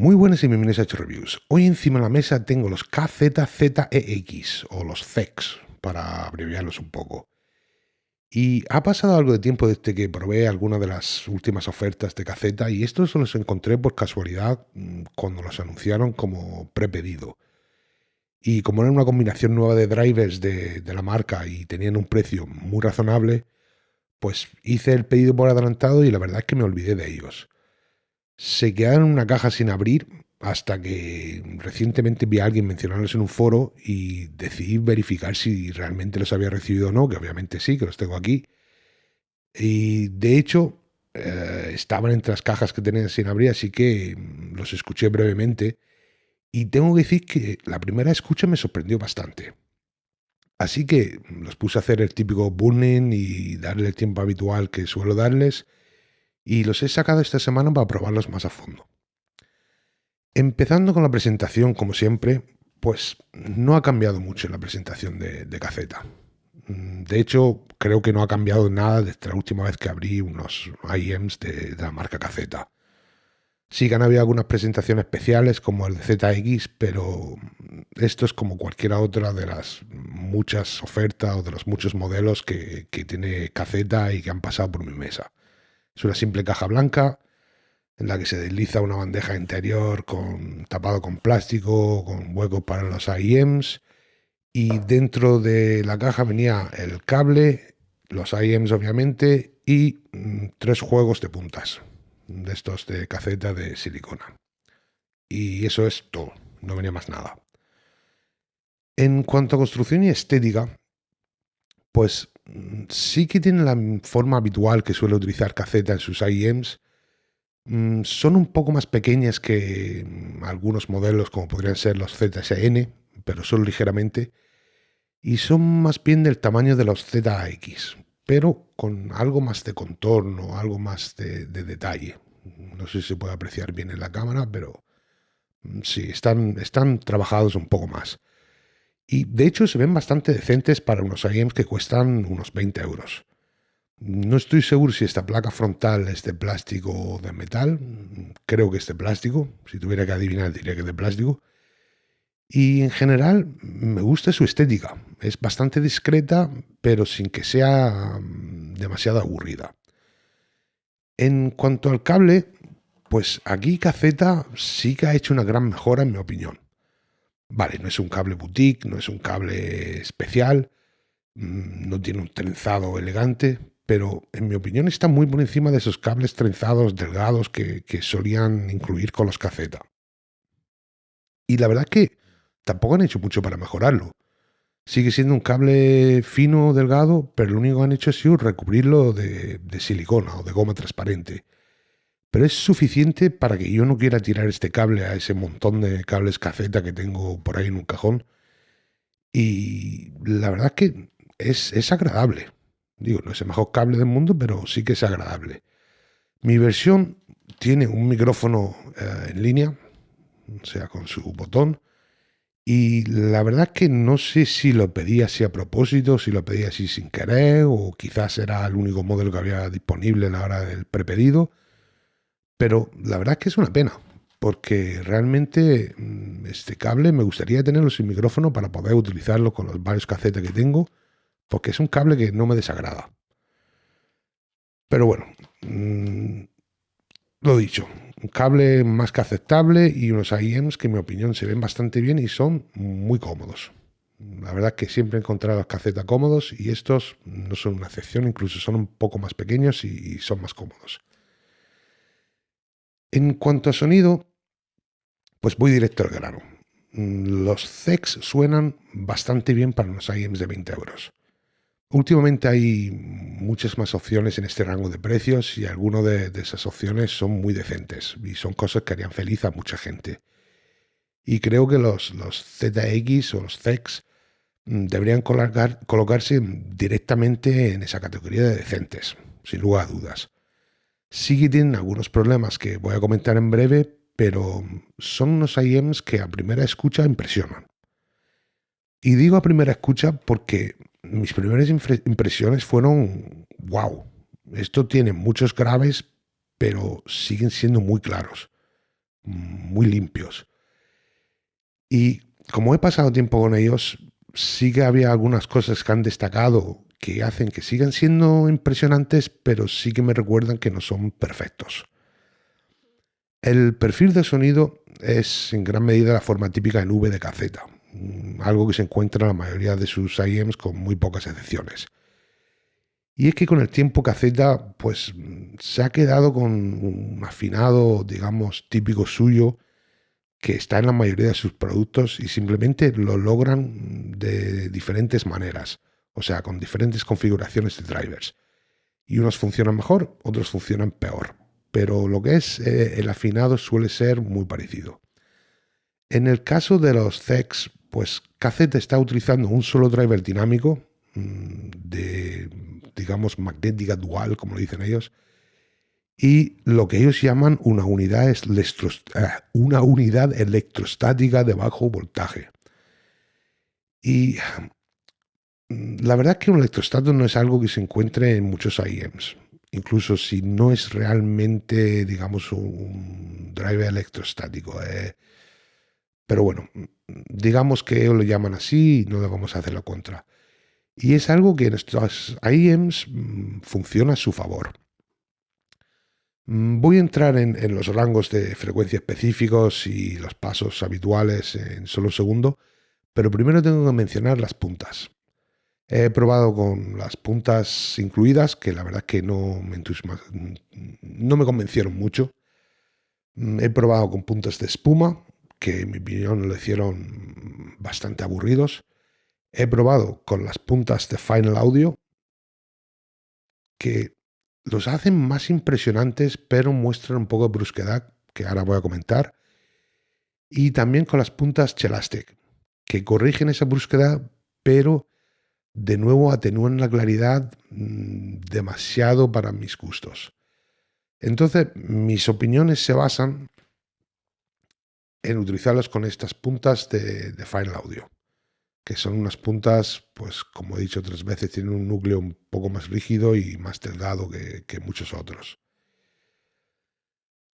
Muy buenas y bienvenidos a Hecho Reviews. Hoy encima de la mesa tengo los KZZEX o los ZEX, para abreviarlos un poco. Y ha pasado algo de tiempo desde que probé alguna de las últimas ofertas de KZ y estos los encontré por casualidad cuando los anunciaron como prepedido. Y como era una combinación nueva de drivers de la marca y tenían un precio muy razonable, pues hice el pedido por adelantado y la verdad es que me olvidé de ellos. Se quedaron en una caja sin abrir hasta que recientemente vi a alguien mencionarlos en un foro y decidí verificar si realmente los había recibido o no, que obviamente sí, que los tengo aquí. Y de hecho, estaban entre las cajas que tenían sin abrir, así que los escuché brevemente. Y tengo que decir que la primera escucha me sorprendió bastante. Así que los puse a hacer el típico burning y darle el tiempo habitual que suelo darles. Y los he sacado esta semana para probarlos más a fondo. Empezando con la presentación, como siempre, pues no ha cambiado mucho la presentación de KZ. De hecho, creo que no ha cambiado nada desde la última vez que abrí unos IEMs de la marca KZ. Sí que han habido algunas presentaciones especiales como el de ZX, pero esto es como cualquiera otra de las muchas ofertas o de los muchos modelos que tiene KZ y que han pasado por mi mesa. Es una simple caja blanca en la que se desliza una bandeja interior tapado con plástico, con huecos para los IEMs, y dentro de la caja venía el cable, los IEMs obviamente, y 3 juegos de puntas, de estos de caseta de silicona. Y eso es todo, no venía más nada. En cuanto a construcción y estética, pues sí que tiene la forma habitual que suele utilizar KZ en sus IEMs. Son un poco más pequeñas que algunos modelos como podrían ser los ZSN, pero solo ligeramente, y son más bien del tamaño de los ZX, pero con algo más de contorno, algo más de detalle. No sé si se puede apreciar bien en la cámara, pero sí, están trabajados un poco más. Y de hecho se ven bastante decentes para unos IEMs que cuestan unos 20 euros. No estoy seguro si esta placa frontal es de plástico o de metal. Creo que es de plástico. Si tuviera que adivinar, diría que es de plástico. Y en general me gusta su estética. Es bastante discreta, pero sin que sea demasiado aburrida. En cuanto al cable, pues aquí KZ sí que ha hecho una gran mejora en mi opinión. Vale, no es un cable boutique, no es un cable especial, no tiene un trenzado elegante, pero en mi opinión está muy por encima de esos cables trenzados delgados que solían incluir con los KZ. Y la verdad es que tampoco han hecho mucho para mejorarlo. Sigue siendo un cable fino, delgado, pero lo único que han hecho ha sido recubrirlo de silicona o de goma transparente. Pero es suficiente para que yo no quiera tirar este cable a ese montón de cables KZ que tengo por ahí en un cajón. Y la verdad es que es agradable. Digo, no es el mejor cable del mundo, pero sí que es agradable. Mi versión tiene un micrófono en línea, o sea, con su botón. Y la verdad es que no sé si lo pedí así a propósito, si lo pedí así sin querer, o quizás era el único modelo que había disponible a la hora del prepedido. Pero la verdad es que es una pena, porque realmente este cable me gustaría tenerlo sin micrófono para poder utilizarlo con los varios casetes que tengo, porque es un cable que no me desagrada. Pero bueno, lo dicho, un cable más que aceptable y unos IEMs que en mi opinión se ven bastante bien y son muy cómodos. La verdad es que siempre he encontrado los casetas cómodos y estos no son una excepción, incluso son un poco más pequeños y son más cómodos. En cuanto a sonido, pues voy directo al grano. Los ZEX suenan bastante bien para unos IEMs de 20 euros. Últimamente hay muchas más opciones en este rango de precios y algunas de esas opciones son muy decentes y son cosas que harían feliz a mucha gente. Y creo que los ZX o los ZEX deberían colocarse directamente en esa categoría de decentes, sin lugar a dudas. Sí que tienen algunos problemas que voy a comentar en breve, pero son unos IEMs que a primera escucha impresionan. Y digo a primera escucha porque mis primeras impresiones fueron, wow, esto tiene muchos graves, pero siguen siendo muy claros. muy limpios. Y como he pasado tiempo con ellos, sí que había algunas cosas que han destacado que hacen que sigan siendo impresionantes, pero sí que me recuerdan que no son perfectos. El perfil de sonido es en gran medida la forma típica en V de caseta, algo que se encuentra en la mayoría de sus IEMs con muy pocas excepciones. Y es que con el tiempo caseta pues se ha quedado con un afinado, digamos, típico suyo que está en la mayoría de sus productos y simplemente lo logran de diferentes maneras, o sea, con diferentes configuraciones de drivers. Y unos funcionan mejor, otros funcionan peor, pero lo que es el afinado suele ser muy parecido. En el caso de los CEX, pues KZ está utilizando un solo driver dinámico de, digamos, magnética dual, como lo dicen ellos, y lo que ellos llaman una unidad electrostática de bajo voltaje. Y la verdad es que un electrostato no es algo que se encuentre en muchos IEMs, incluso si no es realmente, digamos, un driver electrostático. Pero bueno, digamos que ellos lo llaman así y no le vamos a hacer la contra. Y es algo que en estos IEMs funciona a su favor. Voy a entrar en los rangos de frecuencia específicos y los pasos habituales en solo un segundo, pero primero tengo que mencionar las puntas. He probado con las puntas incluidas, que la verdad es que no me convencieron mucho. He probado con puntas de espuma, que en mi opinión lo hicieron bastante aburridos. He probado con las puntas de Final Audio, que los hacen más impresionantes, pero muestran un poco de brusquedad, que ahora voy a comentar. Y también con las puntas Chelastic, que corrigen esa brusquedad, pero de nuevo atenúan la claridad demasiado para mis gustos. Entonces, mis opiniones se basan en utilizarlas con estas puntas de Final Audio, que son unas puntas, pues como he dicho otras veces, tienen un núcleo un poco más rígido y más delgado que muchos otros.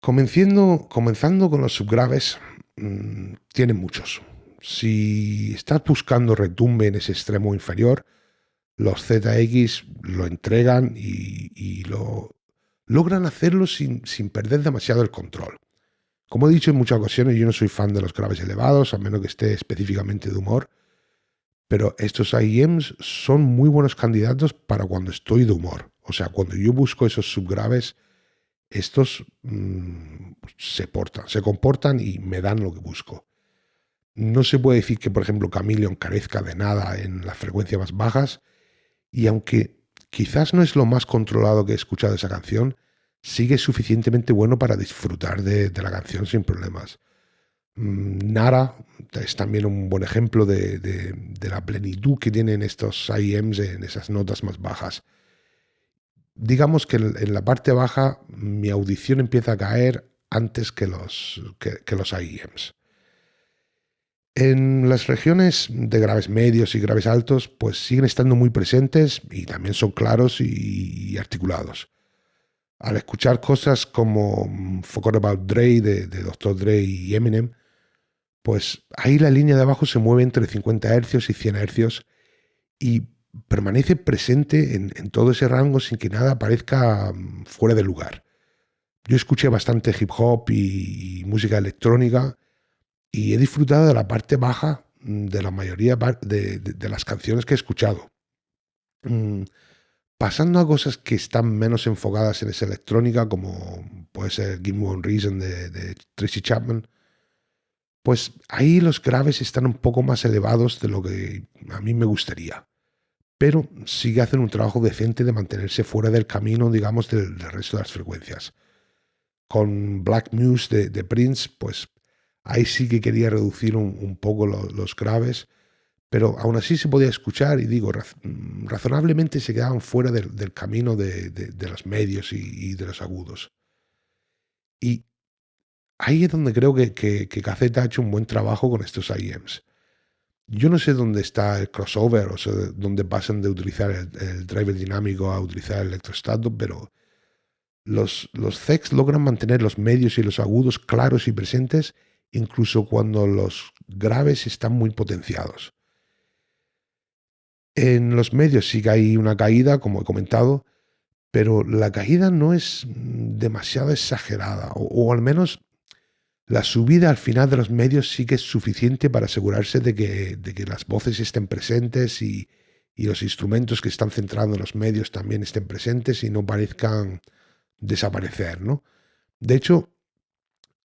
Comenzando con los subgraves, tienen muchos. Si estás buscando retumbe en ese extremo inferior, los ZX lo entregan y lo logran hacerlo sin perder demasiado el control. Como he dicho en muchas ocasiones, yo no soy fan de los graves elevados, a menos que esté específicamente de humor, pero estos IEMs son muy buenos candidatos para cuando estoy de humor. O sea, cuando yo busco esos subgraves, estos se comportan y me dan lo que busco. No se puede decir que, por ejemplo, Chameleon carezca de nada en las frecuencias más bajas, y aunque quizás no es lo más controlado que he escuchado de esa canción, sigue suficientemente bueno para disfrutar de la canción sin problemas. Nara es también un buen ejemplo de la plenitud que tienen estos IEMs en esas notas más bajas. Digamos que en la parte baja mi audición empieza a caer antes que los IEMs. En las regiones de graves medios y graves altos, pues siguen estando muy presentes y también son claros y articulados. Al escuchar cosas como Forgot About Dre de Dr. Dre y Eminem, pues ahí la línea de abajo se mueve entre 50 Hz y 100 Hz y permanece presente en todo ese rango sin que nada parezca fuera de lugar. Yo escuché bastante hip hop y música electrónica y he disfrutado de la parte baja de la mayoría de las canciones que he escuchado. Pasando a cosas que están menos enfocadas en esa electrónica, como puede ser Give Me One Reason de Tracy Chapman, pues ahí los graves están un poco más elevados de lo que a mí me gustaría. Pero sí que hacen un trabajo decente de mantenerse fuera del camino, digamos, del resto de las frecuencias. Con Black Muse de Prince, pues ahí sí que quería reducir un poco los graves, pero aún así se podía escuchar y digo, razonablemente se quedaban fuera del camino de los medios y de los agudos. Y ahí es donde creo que Caceta ha hecho un buen trabajo con estos IEMs. Yo no sé dónde está el crossover, o sea, dónde pasan de utilizar el driver dinámico a utilizar el electrostato, pero Los CEX logran mantener los medios y los agudos claros y presentes, incluso cuando los graves están muy potenciados. En los medios sí que hay una caída, como he comentado, pero la caída no es demasiado exagerada, o al menos la subida al final de los medios sí que es suficiente para asegurarse de que las voces estén presentes y los instrumentos que están centrando en los medios también estén presentes y no parezcan desaparecer, ¿no? De hecho,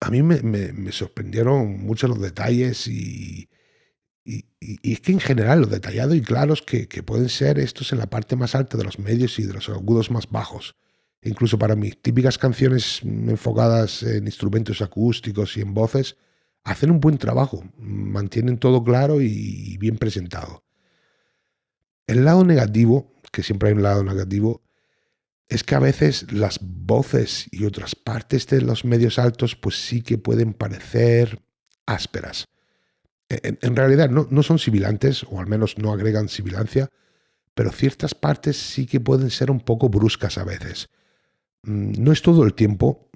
a mí me sorprendieron mucho los detalles y es que en general lo detallado y claros que pueden ser estos en la parte más alta de los medios y de los agudos más bajos. Incluso para mis típicas canciones enfocadas en instrumentos acústicos y en voces, hacen un buen trabajo, mantienen todo claro y bien presentado. El lado negativo, que siempre hay un lado negativo, es que a veces las voces y otras partes de los medios altos pues sí que pueden parecer ásperas. En realidad no son sibilantes, o al menos no agregan sibilancia, pero ciertas partes sí que pueden ser un poco bruscas a veces. No es todo el tiempo,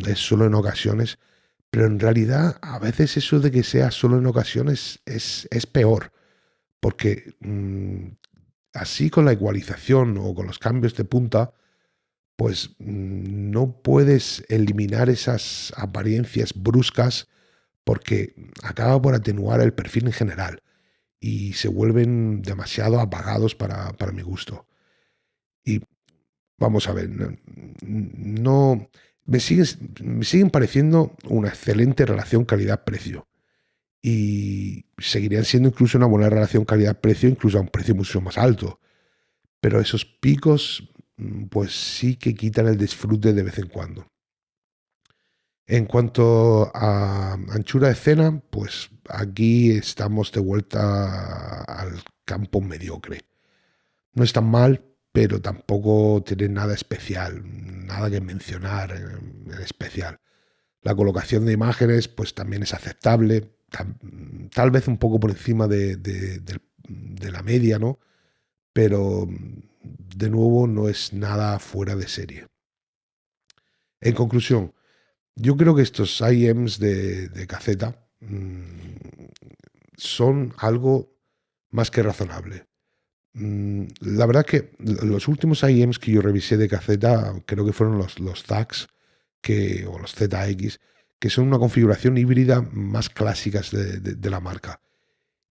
es solo en ocasiones, pero en realidad a veces eso de que sea solo en ocasiones es peor, porque así con la igualización o con los cambios de punta, pues no puedes eliminar esas apariencias bruscas porque acaba por atenuar el perfil en general y se vuelven demasiado apagados para mi gusto. Y vamos a ver, no me siguen pareciendo una excelente relación calidad-precio y seguirían siendo incluso una buena relación calidad-precio, incluso a un precio mucho más alto. Pero esos picos, pues sí que quitan el disfrute de vez en cuando. En cuanto a anchura de escena, pues aquí estamos de vuelta al campo mediocre. No es tan mal, pero tampoco tiene nada especial, nada que mencionar en especial. La colocación de imágenes, pues también es aceptable, tal vez un poco por encima de la media, ¿no? Pero de nuevo no es nada fuera de serie. En conclusión, yo creo que estos IEMs de caseta son algo más que razonable. La verdad que los últimos IEMs que yo revisé de caseta creo que fueron los ZAX o los ZX, que son una configuración híbrida más clásicas de la marca.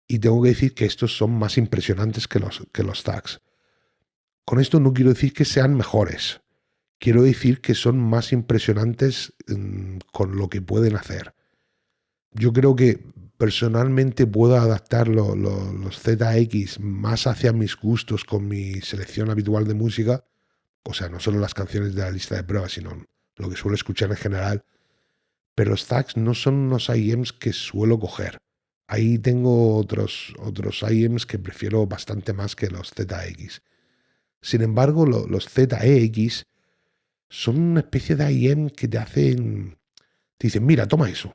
Y tengo que decir que estos son más impresionantes que los ZAX. Con esto no quiero decir que sean mejores. Quiero decir que son más impresionantes con lo que pueden hacer. Yo creo que personalmente puedo adaptar los ZX más hacia mis gustos con mi selección habitual de música, o sea, no solo las canciones de la lista de pruebas, sino lo que suelo escuchar en general, pero los tags no son unos IEMs que suelo coger. Ahí tengo otros IEMs que prefiero bastante más que los ZX. Sin embargo, los ZEX son una especie de IEM que te dicen, mira, toma eso.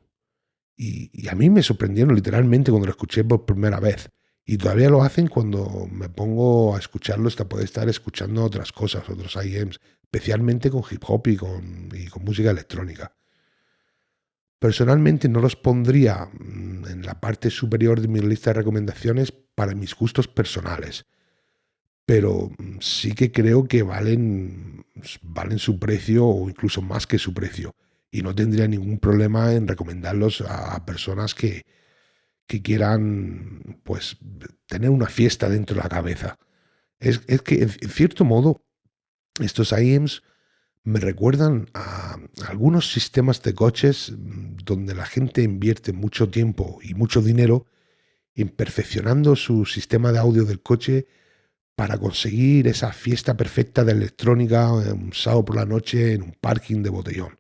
Y a mí me sorprendieron literalmente cuando lo escuché por primera vez. Y todavía lo hacen cuando me pongo a escucharlo, hasta poder estar escuchando otras cosas, otros IEMs, especialmente con hip hop y con música electrónica. Personalmente no los pondría en la parte superior de mi lista de recomendaciones para mis gustos personales, pero sí que creo que valen su precio o incluso más que su precio. Y no tendría ningún problema en recomendarlos a personas que quieran pues tener una fiesta dentro de la cabeza. Es que en cierto modo estos IEMs me recuerdan a algunos sistemas de coches donde la gente invierte mucho tiempo y mucho dinero en perfeccionando su sistema de audio del coche para conseguir esa fiesta perfecta de electrónica un sábado por la noche en un parking de botellón.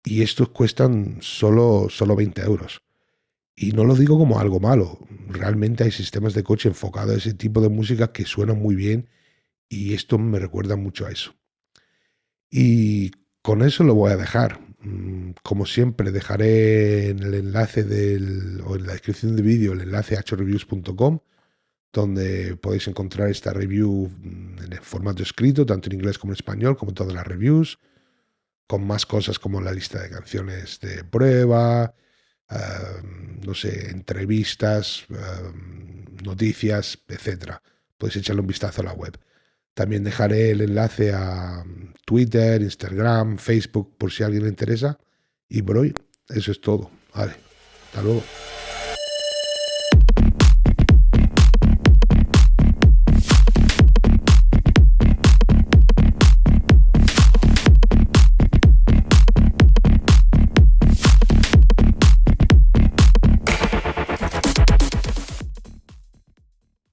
Y estos cuestan solo 20 euros. Y no lo digo como algo malo. Realmente hay sistemas de coche enfocados a ese tipo de música que suenan muy bien y esto me recuerda mucho a eso. Y con eso lo voy a dejar. Como siempre, dejaré en el enlace o en la descripción del vídeo el enlace a hreviews.com donde podéis encontrar esta review en el formato escrito, tanto en inglés como en español, como todas las reviews, con más cosas como la lista de canciones de prueba, no sé, entrevistas, noticias, etcétera. Podéis echarle un vistazo a la web. También dejaré el enlace a Twitter, Instagram, Facebook, por si a alguien le interesa. Y por hoy, eso es todo. Vale, hasta luego.